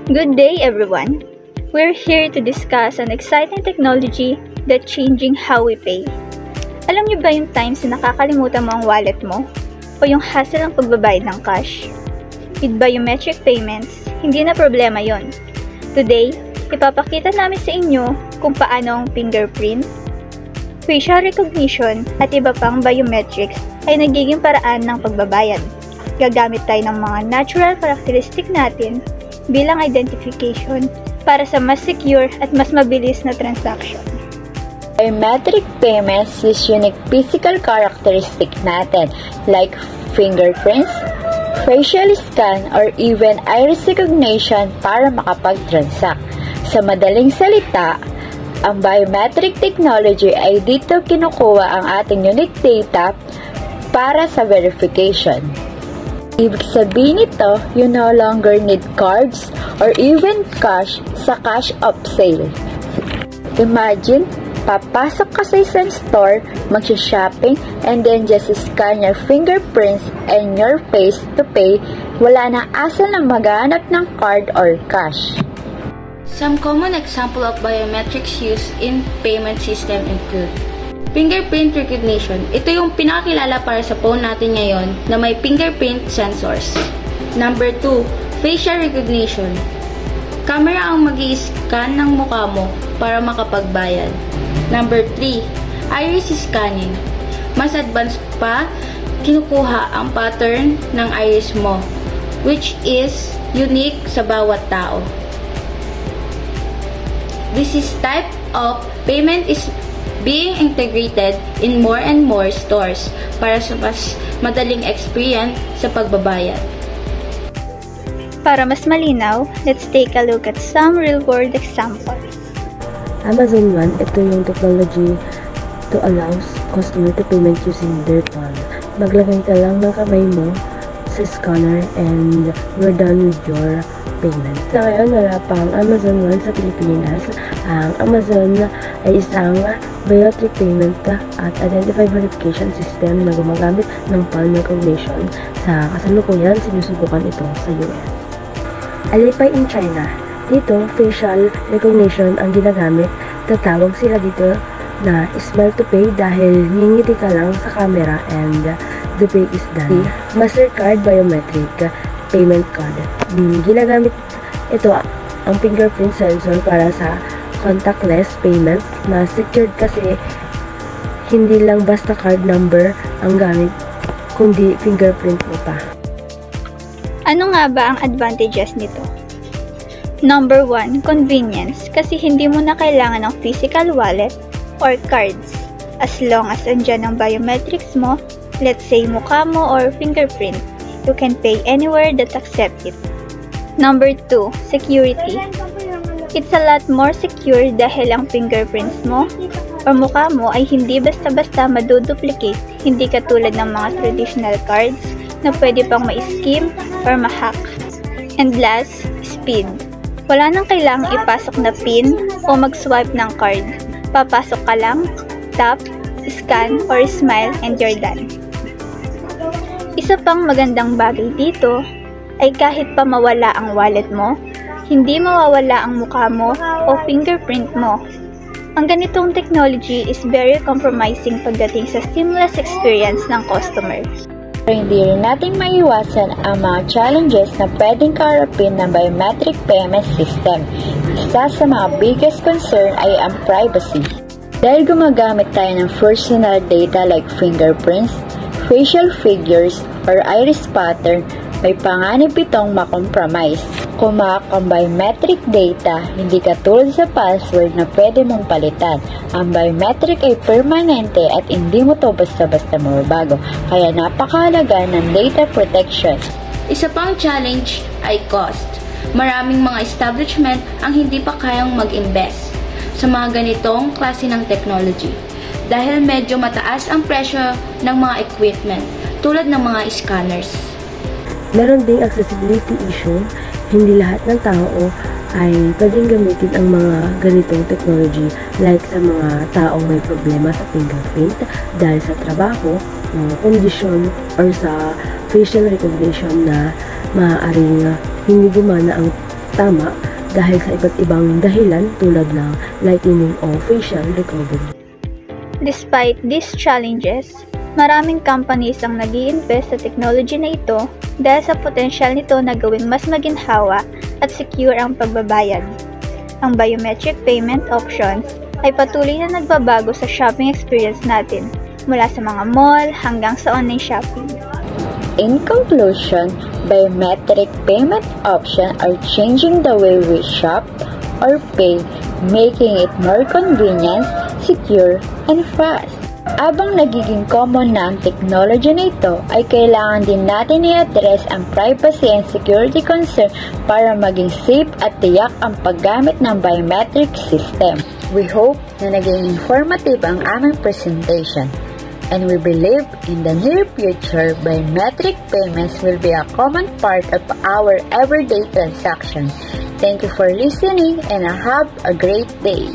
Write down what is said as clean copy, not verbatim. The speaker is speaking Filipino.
Good day, everyone. We're here to discuss an exciting technology that's changing how we pay. Alam niyo ba yung times na nakakalimutan mo ang wallet mo? O yung hassle ng pagbabayad ng cash? With biometric payments, hindi na problema yon. Today, ipapakita namin sa inyo kung paano ang fingerprints, facial recognition at iba pang biometrics ay nagiging paraan ng pagbabayad. Gagamit tayo ng mga natural characteristic natin bilang identification para sa mas secure at mas mabilis na transaction. Biometric payments use unique physical characteristic natin like fingerprints, facial scan, or even iris recognition para makapag-transact. Sa madaling salita, ang biometric technology ay dito kinukuha ang ating unique data para sa verification. Ibig sabihin nito, you no longer need cards or even cash sa cash of sale. Imagine, papasok ka sa isang store, magsha-shopping, and then just scan your fingerprints and your face to pay, wala na asal na maghanap ng card or cash. Some common example of biometrics used in payment system include fingerprint recognition. Ito yung pinakakilala para sa phone natin ngayon na may fingerprint sensors. Number 2, facial recognition. Camera ang mag-i-scan ng mukha mo para makapagbayad. Number 3, iris scanning. Mas advanced pa, kinukuha ang pattern ng iris mo, which is unique sa bawat tao. This is type of payment is being integrated in more and more stores para sa mas madaling experience sa pagbabayad. Para mas malinaw, let's take a look at some real-world examples. Amazon One, ito yung technology to allows customer to payment using their phone. Maglagay ka lang ng kamay mo sa scanner and you're done with your payment. Sa ngayon, wala pang Amazon One sa Pilipinas. Ang Amazon ay isang biometric payment at identified verification system na gumagamit ng palm recognition. Sa kasalukuyan, sinusubukan ito sa US. Alipay in China. Dito, facial recognition ang ginagamit. Tatawag sila dito na smile to pay dahil ngingiti ka lang sa camera and the pay is done. Mastercard biometric payment card. Ginagamit ito ang fingerprint sensor para sa contactless payment na secured kasi hindi lang basta card number ang gamit kundi fingerprint mo pa. Ano nga ba ang advantages nito? Number 1, convenience kasi hindi mo na kailangan ng physical wallet or cards. As long as andyan ang biometrics mo, let's say mukha mo or fingerprint, you can pay anywhere that accept it. Number 2, security. It's a lot more secure dahil ang fingerprints mo or mukha mo ay hindi basta-basta maduduplicate, hindi katulad ng mga traditional cards na pwede pang ma-skim or ma-hack. And last, speed. Wala nang kailangang ipasok na PIN o mag-swipe ng card. Papasok ka lang, tap, scan, or smile, and you're done. Isa pang magandang bagay dito ay kahit pa mawala ang wallet mo, hindi mawawala ang mukha mo o fingerprint mo. Ang ganitong technology is very compromising pagdating sa seamless experience ng customer. Hindi rin natin maiwasan ang mga challenges na pwedeng kaharapin ng biometric payment system. Isa sa mga biggest concern ay ang privacy. Dahil gumagamit tayo ng personal data like fingerprints, facial figures, or iris pattern, may panganib itong makompromise. Kung ang biometric data, hindi katulad sa password na pwede mong palitan. Ang biometric ay permanente at hindi mo to basta-basta mababago. Kaya napakahalaga ng data protection. Isa pang challenge ay cost. Maraming mga establishment ang hindi pa kayang mag-invest sa mga ganitong klase ng technology dahil medyo mataas ang presyo ng mga equipment tulad ng mga scanners. Meron ding accessibility issue. Hindi lahat ng tao ay pwedeng gamitin ang mga ganitong technology like sa mga taong may problema sa fingerprint dahil sa trabaho, kondisyon, or sa facial recognition na maaaring hindi gumana ang tama dahil sa iba't ibang dahilan tulad ng lightning o facial recovery. Despite these challenges, maraming companies ang nag-i-invest sa technology na ito dahil sa potensyal nito na gawing mas maginhawa at secure ang pagbabayad. Ang biometric payment options ay patuloy na nagbabago sa shopping experience natin, mula sa mga mall hanggang sa online shopping. In conclusion, biometric payment options are changing the way we shop or pay, making it more convenient, secure, and fast. Abang nagiging common na ang technology na ito, ay kailangan din natin i-address ang privacy and security concern para maging safe at tiyak ang paggamit ng biometric system. We hope na naging informative ang aming presentation. And we believe in the near future, biometric payments will be a common part of our everyday transactions. Thank you for listening and have a great day.